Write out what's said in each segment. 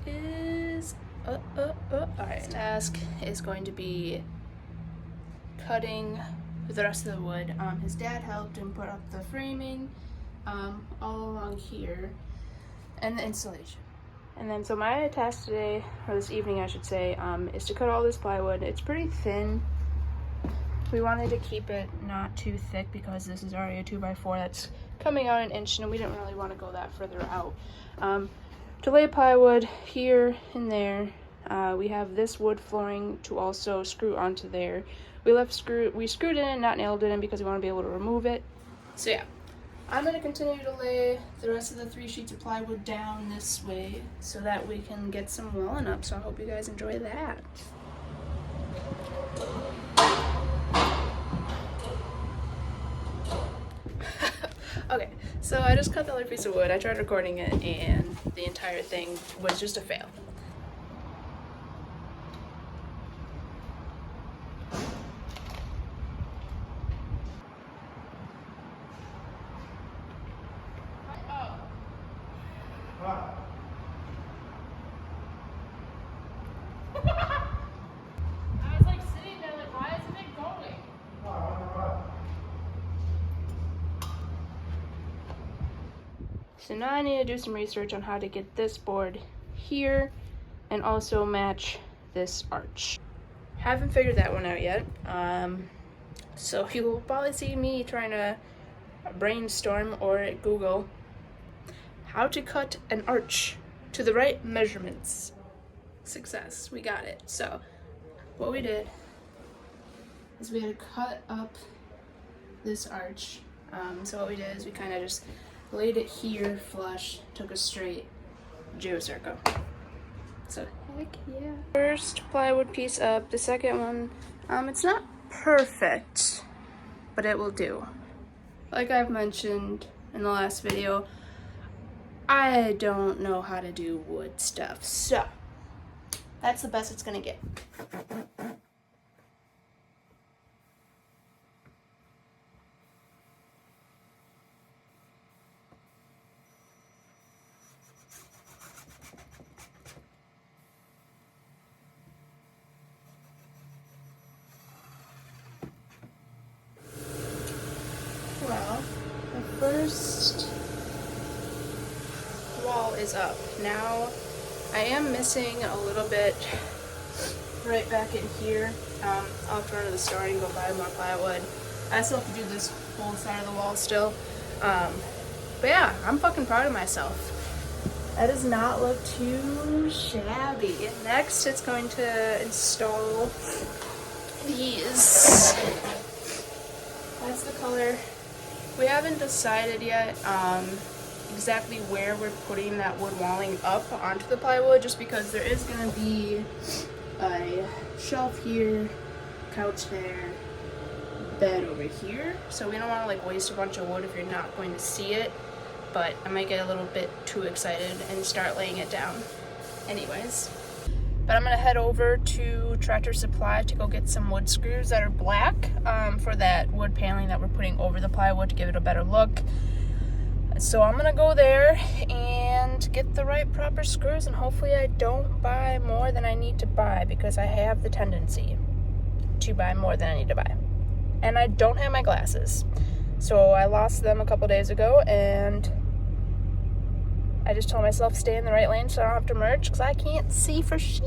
that is alright. Task is going to be cutting the rest of the wood. His dad helped him put up the framing all along here and the installation. And then so my task today, or this evening I should say, is to cut all this plywood. It's pretty thin. We wanted to keep it not too thick because this is already a 2x4 that's coming out an inch, and we didn't really want to go that further out. To lay plywood here and there, we have this wood flooring to also screw onto there. We screwed it in, not nailed it in, because we want to be able to remove it. So yeah, I'm going to continue to lay the rest of the 3 sheets of plywood down this way so that we can get some walling up. So I hope you guys enjoy that. Okay, so I just cut the other piece of wood. I tried recording it and the entire thing was just a fail. So now I need to do some research on how to get this board here and also match this arch. Haven't figured that one out yet. So you will probably see me trying to brainstorm or Google how to cut an arch to the right measurements. Success, we got it. So what we did is we had to cut up this arch. So what we did is we kind of just laid it here flush, took a straight geocircle. So heck yeah. First plywood piece up, the second one, it's not perfect, but it will do. Like I've mentioned in the last video, I don't know how to do wood stuff, so that's the best it's gonna get. Well, the first wall is up. Now, I am missing a little bit right back in here. I'll have to run to the store and go buy more plywood. I still have to do this whole side of the wall still. But yeah, I'm fucking proud of myself. That does not look too shabby. Next, it's going to install these. That's the color. We haven't decided yet exactly where we're putting that wood walling up onto the plywood, just because there is going to be a shelf here, couch there, bed over here. So we don't want to like waste a bunch of wood if you're not going to see it, but I might get a little bit too excited and start laying it down anyways. But I'm gonna head over to Tractor Supply to go get some wood screws that are black for that wood paneling that we're putting over the plywood to give it a better look. So I'm gonna go there and get the right proper screws, and hopefully I don't buy more than I need to buy, because I have the tendency to buy more than I need to buy. And I don't have my glasses. So I lost them a couple days ago, and I just told myself stay in the right lane so I don't have to merge, because I can't see for shit.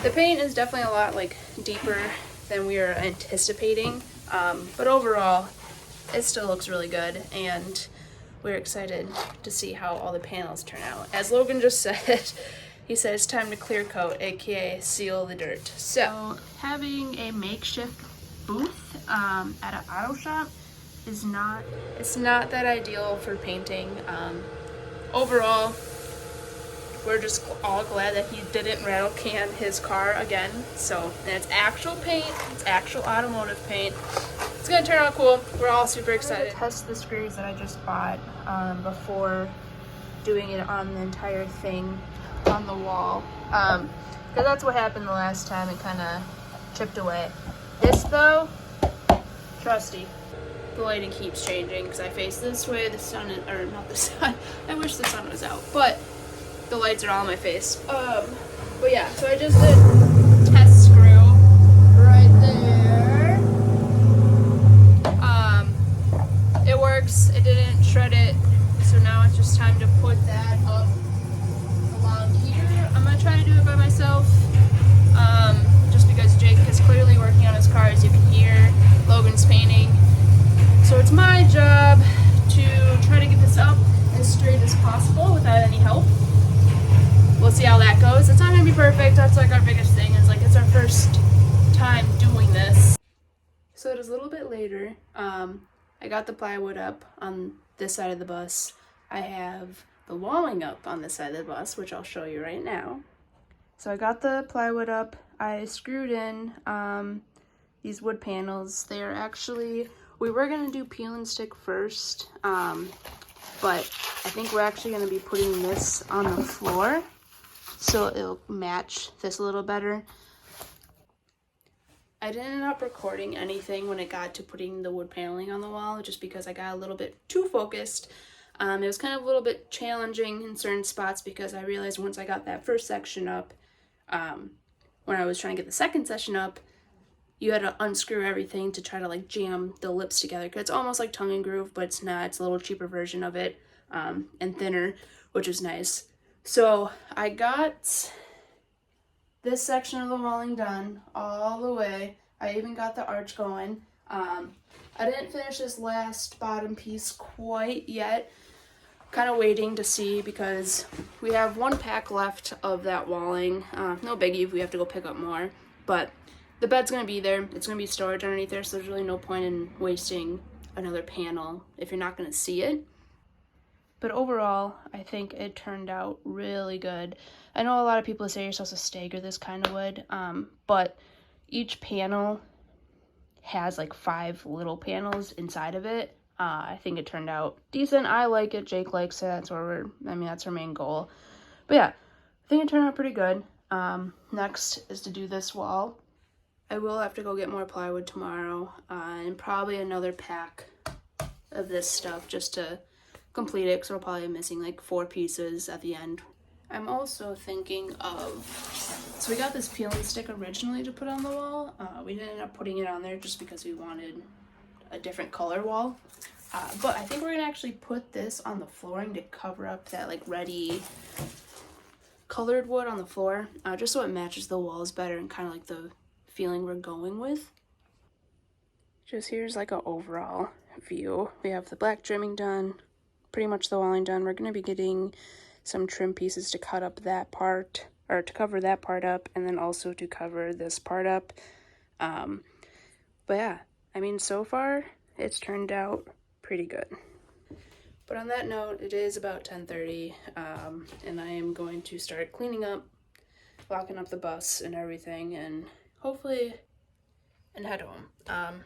The paint is definitely a lot like deeper than we were anticipating, but overall it still looks really good, and we're excited to see how all the panels turn out. As Logan just said, he said it's time to clear coat, aka seal the dirt. So having a makeshift booth at an auto shop is not that ideal for painting. Overall, we're just all glad that he didn't rattle can his car again. So, and it's actual paint, it's actual automotive paint. It's gonna turn out cool. We're all super excited. I'm gonna test the screws that I just bought before doing it on the entire thing on the wall. Because that's what happened the last time, it kind of chipped away. This though, trusty. The lighting keeps changing because I face this way, the sun is, or not the sun, I wish the sun was out, but the lights are all in my face. But yeah, so I just did test screw right there. It works, it didn't shred it, so now it's just time to put that up along here. I'm gonna try to do it by myself, just because Jake is clearly working on his car, as you can hear. Logan's painting. So it's my job to try to get this up as straight as possible without any help. We'll see how that goes. It's not gonna be perfect. That's like our biggest thing. It's like it's our first time doing this. So it is a little bit later. I got the plywood up on this side of the bus. I have the walling up on this side of the bus, which I'll show you right now. So I got the plywood up. I screwed in these wood panels. They are actually, we were gonna do peel and stick first, but I think we're actually gonna be putting this on the floor so it'll match this a little better. I didn't end up recording anything when it got to putting the wood paneling on the wall, just because I got a little bit too focused. It was kind of a little bit challenging in certain spots because I realized once I got that first section up, when I was trying to get the second section up, you had to unscrew everything to try to like jam the lips together. Cause it's almost like tongue and groove, but it's not. It's a little cheaper version of it, and thinner, which is nice. So I got this section of the walling done all the way. I even got the arch going. I didn't finish this last bottom piece quite yet. Kind of waiting to see because we have one pack left of that walling. No biggie if we have to go pick up more, but the bed's gonna be there. It's gonna be storage underneath there, so there's really no point in wasting another panel if you're not gonna see it. But overall, I think it turned out really good. I know a lot of people say you're supposed to stagger this kind of wood, but each panel has like 5 little panels inside of it. I think it turned out decent. I like it. Jake likes it. That's where that's our main goal. But yeah, I think it turned out pretty good. Next is to do this wall. I will have to go get more plywood tomorrow, and probably another pack of this stuff just to complete it, because we're probably missing like 4 pieces at the end. I'm also thinking of, so we got this peel and stick originally to put on the wall. We didn't end up putting it on there just because we wanted a different color wall. But I think we're gonna actually put this on the flooring to cover up that like reddy colored wood on the floor, just so it matches the walls better and kind of like the feeling we're going with. Just here's like an overall view. We have the black trimming done, pretty much the walling done. We're gonna be getting some trim pieces to cut up that part, or to cover that part up, and then also to cover this part up. But yeah, I mean, so far it's turned out pretty good. But on that note, it is about 10:30, and I am going to start cleaning up, locking up the bus and everything, and hopefully head home. I'm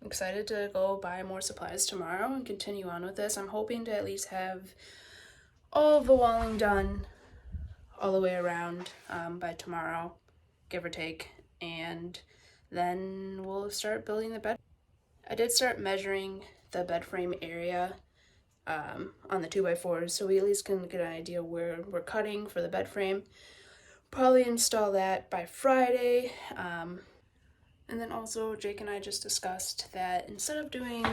excited to go buy more supplies tomorrow and continue on with this. I'm hoping to at least have all of the walling done all the way around by tomorrow, give or take, and then we'll start building the bed. I did start measuring the bed frame area on the 2x4s, so we at least can get an idea where we're cutting for the bed frame. Probably install that by Friday. And then also Jake and I just discussed that instead of doing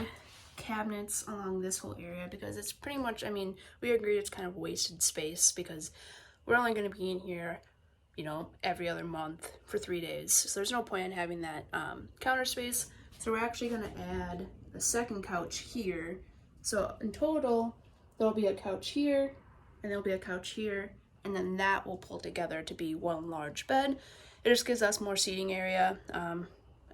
cabinets along this whole area, because it's pretty much, I mean, we agreed it's kind of wasted space because we're only going to be in here, you know, every other month for 3 days. So there's no point in having that counter space. So we're actually going to add a second couch here. So in total, there'll be a couch here, and there'll be a couch here, and then that will pull together to be one large bed. It just gives us more seating area,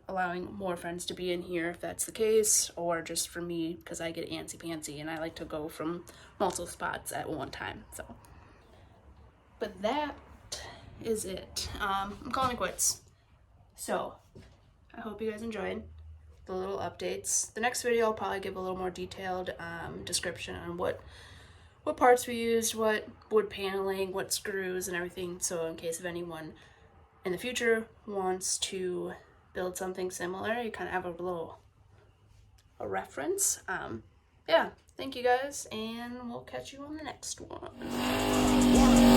allowing more friends to be in here if that's the case, or just for me because I get antsy-pantsy and I like to go from multiple spots at one time. So But that is it. I'm calling it quits. So I hope you guys enjoyed the little updates. The next video I'll probably give a little more detailed description on what parts we used, what wood paneling, what screws and everything, so in case if anyone in the future wants to build something similar, you kind of have a reference. Yeah, thank you guys, and we'll catch you on the next one.